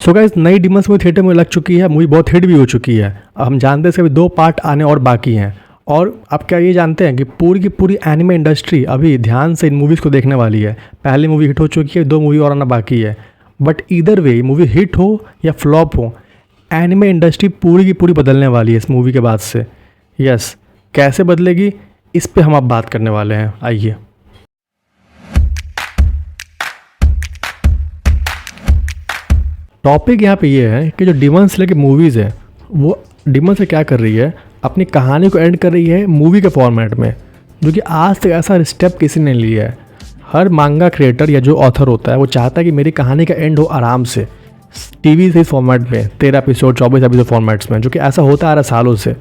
So guys, नई demon movie theatre में लग चुकी है। मूवी बहुत हिट भी हो चुकी है। अब हम जानते हैं इसके अभी 2 पार्ट आने और बाकी हैं। और आप क्या ये जानते हैं कि पूरी की पूरी एनिमे इंडस्ट्री अभी ध्यान से इन मूवीज़ को देखने वाली है। पहली मूवी हिट हो चुकी है, 2 मूवी और आना बाकी है। बट इधर वे मूवी हिट हो या फ्लॉप हो, एनिमे इंडस्ट्री पूरी की पूरी बदलने वाली है इस मूवी के बाद से। यस, कैसे बदलेगी इस पे हम अब बात करने वाले हैं। आइए। टॉपिक यहाँ पे ये है कि जो डीमन स्लेयर की मूवीज़ है, वो डीमन स्लेयर क्या कर रही है, अपनी कहानी को एंड कर रही है मूवी के फॉर्मेट में, जो कि आज तक ऐसा स्टेप किसी ने लिया है। हर मांगा क्रिएटर या जो ऑथर होता है वो चाहता है कि मेरी कहानी का एंड हो आराम से, टीवी से इस फॉर्मेट में 13 एपिसोड 24 एपिसोड फॉर्मेट्स में, जो कि ऐसा होता आ रहा है सालों से।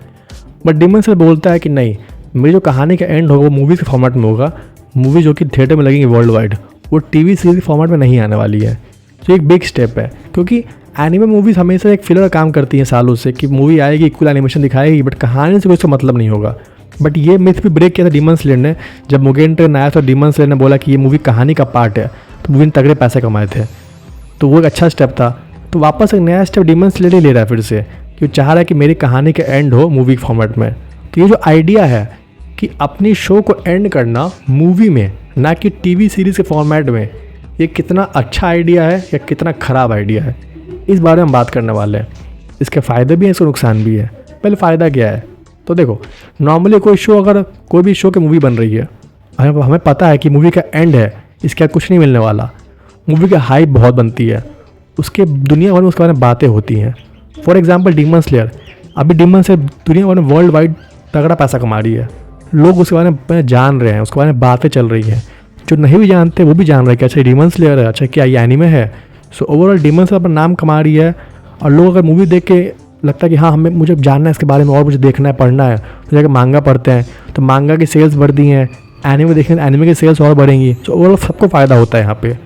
बट डीमन स्लेयर बोलता है कि नहीं, मेरी जो कहानी का एंड होगा वो मूवीज़ के फॉर्मेट में होगा। मूवी जो कि थिएटर में लगेंगी वर्ल्ड वाइड, वो टीवी सीरीज के फॉर्मेट में नहीं आने वाली है। तो एक बिग स्टेप है, क्योंकि एनिमे मूवीज़ हमेशा एक फिलर काम करती हैं सालों से कि मूवी आएगी, इक्वल एनिमेशन दिखाएगी, बट कहानी से कोई उसका मतलब नहीं होगा। बट ये मिथ भी ब्रेक किया था डीमन स्लेयर ने, जब मुगेन ट्रेन आया था। डीमन स्लेयर ने बोला कि ये मूवी कहानी का पार्ट है, तो मूवी ने तगड़े पैसे कमाए थे, तो वो एक अच्छा स्टेप था। तो वापस एक नया स्टेप डीमन स्लेयर ही ले रहा है फिर से, कि वो चाह रहा है कि मेरी कहानी का एंड हो मूवी के फॉर्मेट में। तो ये जो आइडिया है कि अपनी शो को एंड करना मूवी में, ना कि टीवी सीरीज़ के फॉर्मेट में, ये कितना अच्छा आइडिया है या कितना ख़राब आइडिया है, इस बारे में हम बात करने वाले हैं। इसके फ़ायदे भी हैं, इसके नुकसान भी है। पहले फ़ायदा क्या है, तो देखो, नॉर्मली कोई भी शो की मूवी बन रही है, हमें पता है कि मूवी का एंड है, इसके बाद कुछ नहीं मिलने वाला। मूवी का हाइप बहुत बनती है, उसके दुनिया भर में उसके बारे में बातें होती हैं। फॉर एग्जाम्पल डीमन स्लेयर, अभी डीमन स्लेयर दुनिया भर में वर्ल्ड वाइड तगड़ा पैसा कमा रही है। लोग उसके बारे में जान रहे हैं, उसके बारे में बातें चल रही हैं। जो नहीं भी जानते वो भी जान रहे हैं कि अच्छा डीमन स्लेयर है, अच्छा क्या ये एनीमे है। सो ओवरऑल डीमन स्लेयर अपना नाम कमा रही है। और लोग अगर मूवी देख के लगता है कि हाँ मुझे जानना है इसके बारे में और मुझे देखना है, पढ़ना है, तो जाकर मांगा पढ़ते हैं, तो मांगा की सेल्स बढ़ती हैं। एनीमे देखेंगे, एनीमे की सेल्स और बढ़ेंगी। सो ओवरऑल सबको फ़ायदा होता है यहाँ पे।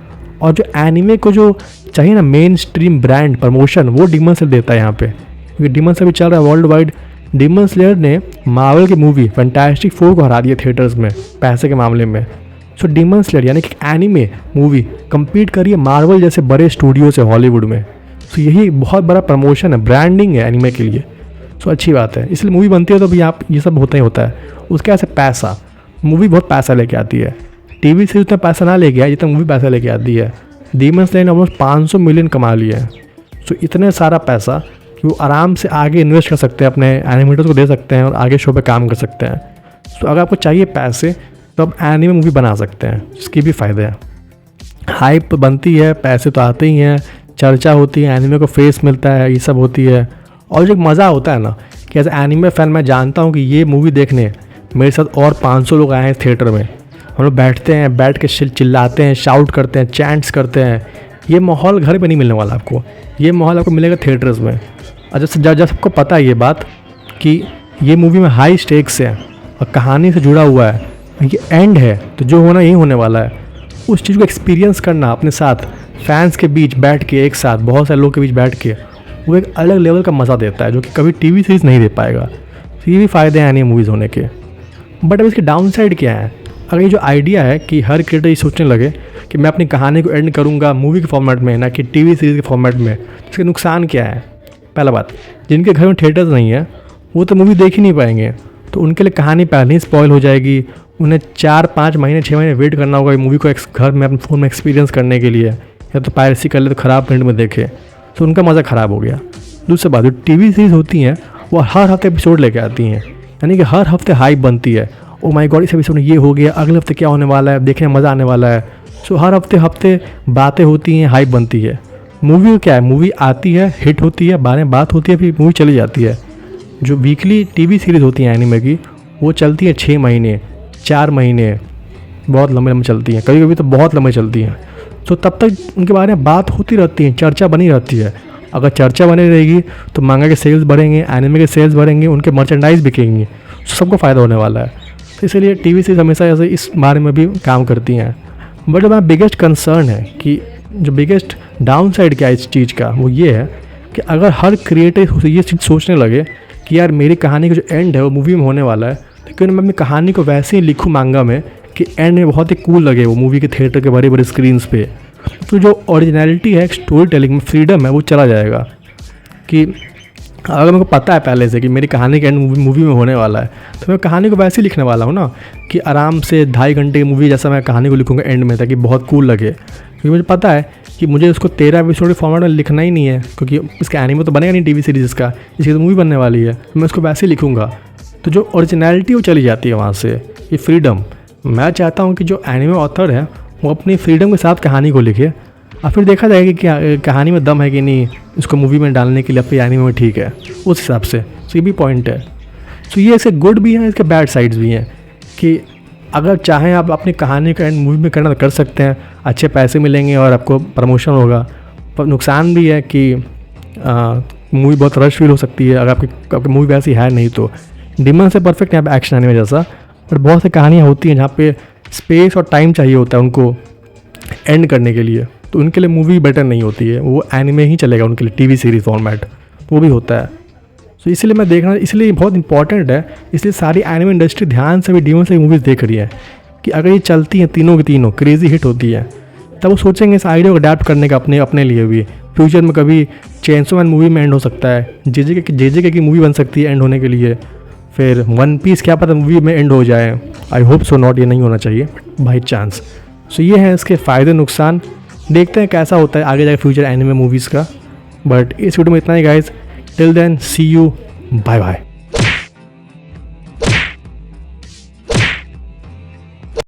और जो एनीमे को जो चाहिए ना मेन स्ट्रीम ब्रांड प्रमोशन, वो डीमन स्लेयर देता है यहाँ पे, क्योंकि डीमन स्लेयर भी चल रहा है वर्ल्ड वाइड। डीमन स्लेयर ने मार्वल की मूवी फैंटास्टिक फोर को हरा दिया थिएटर्स में पैसे के मामले में। सो डीमन स्लेयर यानी कि एनीमे मूवी कम्पीट करिए मार्वल जैसे बड़े स्टूडियो से हॉलीवुड में। सो यही बहुत बड़ा प्रमोशन है, ब्रांडिंग है एनीमे के लिए। सो अच्छी बात है, इसलिए मूवी बनती है तो भी आप ये सब होता ही होता है। उसके ऐसे पैसा, मूवी बहुत पैसा लेके आती है। टीवी से उतना पैसा ना लेके आए जितना मूवी पैसा लेके आती है। डीमन स्लेयर ने ऑलमोस्ट 500 मिलियन कमा लिया है। सो इतने सारा पैसा कि वो आराम से आगे इन्वेस्ट कर सकते हैं, अपने एनिमेटर्स को दे सकते हैं और आगे शो पे काम कर सकते हैं। सो अगर आपको चाहिए पैसे तो आप एनीमे मूवी बना सकते हैं, जिसकी भी फ़ायदे हैं। हाइप बनती है, पैसे तो आते ही हैं, चर्चा होती है, एनीमे को फेस मिलता है, ये सब होती है। और जो मज़ा होता है ना कि एज एनीमे फ़ैन मैं जानता हूँ कि ये मूवी देखने मेरे साथ और 500 लोग आए हैं थिएटर में। हम लोग बैठते हैं, बैठ के चिल्लाते हैं, शाउट करते हैं, चैंट्स करते हैं। ये माहौल घर पे नहीं मिलने वाला आपको, ये माहौल आपको मिलेगा थिएटर्स में। और जब सबको पता है ये बात कि ये मूवी में हाई स्टेक्स है और कहानी से जुड़ा हुआ है, ये एंड है, तो जो होना यही होने वाला है, उस चीज़ को एक्सपीरियंस करना अपने साथ फैंस के बीच बैठ के, एक साथ बहुत सारे लोगों के बीच बैठ के, वो एक अलग लेवल का मज़ा देता है, जो कि कभी टीवी सीरीज़ नहीं दे पाएगा। तो ये भी फ़ायदे हैं एनीमे मूवीज़ होने के। बट अब इसके डाउन साइड क्या है, अगर ये जो आइडिया है कि हर क्रिएटर ये सोचने लगे कि मैं अपनी कहानी को एंड करूँगा मूवी के फॉर्मेट में, ना कि टीवी सीरीज़ के फॉर्मेट में, तो इसके नुकसान क्या है। पहला बात, जिनके घर में थिएटर्स नहीं है वो तो मूवी देख ही नहीं पाएंगे, तो उनके लिए कहानी पहले ही स्पॉइल हो जाएगी। उन्हें 4-5 महीने 6 महीने वेट करना होगा मूवी को घर में अपने फ़ोन में एक्सपीरियंस करने के लिए, या तो पायरेसी कर ले तो ख़राब प्रिंट में देखे, तो उनका मज़ा ख़राब हो गया। दूसरी बात, जो टीवी सीरीज़ होती हैं वो हर हफ्ते एपिसोड लेके आती हैं, यानी कि हर हफ्ते हाइप बनती है। ओ माय गॉड, इस एपिसोड में ये हो गया, अगले हफ्ते क्या होने वाला है, देखने में मज़ा आने वाला है। सो हर हफ्ते बातें होती हैं, हाइप बनती है। मूवी को क्या है, मूवी आती है, हिट होती है, बारे में बात होती है, फिर मूवी चली जाती है। जो वीकली टीवी सीरीज़ होती हैं एनीमे की, वो चलती है 6 महीने 4 महीने, बहुत लंबे चलती हैं, कभी कभी तो बहुत लंबे चलती हैं। तो तब तक उनके बारे में बात होती रहती है, चर्चा बनी रहती है। अगर चर्चा बनी रहेगी तो मांगा के सेल्स बढ़ेंगे, एनीमे के सेल्स बढ़ेंगे, उनके मर्चेंडाइज बिकेंगे, तो सबको फ़ायदा होने वाला है। तो इसलिए टीवी सीरीज हमेशा ऐसे इस बारे में भी काम करती हैं। बट जो मेरा बिगेस्ट कंसर्न है कि जो बिगेस्ट डाउन साइड क्या है इस चीज़ का, वो ये है कि अगर हर क्रिएटर ये चीज़ सोचने लगे कि यार मेरी कहानी का जो एंड है वो मूवी में होने वाला है, तो क्यों मैं अपनी कहानी को वैसे ही लिखूँ मांगा में कि एंड में बहुत ही कूल लगे वो मूवी के थिएटर के बड़े बड़े स्क्रीन्स पे। तो जो ओरिजिनलिटी है स्टोरी टेलिंग में, फ्रीडम है, वो चला जाएगा। कि अगर मेरे को पता है पहले से कि मेरी कहानी का एंड मूवी में होने वाला है, तो मैं कहानी को वैसे ही लिखने वाला हूँ ना, कि आराम से 2.5 घंटे की मूवी जैसा मैं कहानी को लिखूँगा एंड में, ताकि बहुत कूल लगे। क्योंकि मुझे पता है कि मुझे उसको 13 एपिसोड के फॉर्मेट में लिखना ही नहीं है, क्योंकि इसका एनीमे तो बनेगा नहीं टीवी सीरीज़ का, इसकी तो मूवी बनने वाली है, मैं उसको वैसे ही लिखूँगा। तो जो ओरिजिनलिटी वो चली जाती है वहाँ से, ये फ्रीडम। मैं चाहता हूँ कि जो एनीमे ऑथर है वो अपनी फ्रीडम के साथ कहानी को लिखे, और फिर देखा जाएगा कि क्या कहानी में दम है कि नहीं, इसको मूवी में डालने के लिए फिर एनीमे में ठीक है उस हिसाब से। तो ये भी पॉइंट है। तो ये इसके गुड भी हैं, इसके बैड साइड्स भी हैं, कि अगर चाहें आप अपनी कहानी का एंड मूवी में करना तो कर सकते हैं, अच्छे पैसे मिलेंगे और आपको प्रमोशन होगा। पर नुकसान भी है कि मूवी बहुत रश फील हो सकती है अगर आपकी मूवी वैसी है नहीं तो। डिमन से परफेक्ट यहाँ पे एक्शन एनीमे जैसा, पर बहुत सी कहानियाँ होती हैं जहाँ पे स्पेस और टाइम चाहिए होता है उनको एंड करने के लिए, तो उनके लिए मूवी बेटर नहीं होती है, वो एनिमे ही चलेगा उनके लिए, टीवी सीरीज़ फॉर्मेट वो भी होता है। तो इसलिए मैं देखना, इसलिए बहुत इंपॉर्टेंट है, इसलिए सारी एनिमे इंडस्ट्री ध्यान से भी डीमन से मूवीज़ देख रही है कि अगर ये चलती हैं तीनों की तीनों क्रेजी हिट होती है, तब वो सोचेंगे इस आइडिया को अडेप्ट करने का अपने लिए भी। फ्यूचर में कभी चेंसो मैन मूवी में एंड हो सकता है, जे की मूवी बन सकती है एंड होने के लिए, फिर वन पीस क्या पता मूवी में एंड हो जाए। आई होप सो नॉट, ये नहीं होना चाहिए बाई चांस। सो ये है इसके फ़ायदे नुकसान, देखते हैं कैसा होता है आगे जाके फ्यूचर एनिमे मूवीज़ का। बट इस वीडियो में इतना ही guys, till then see you, bye bye.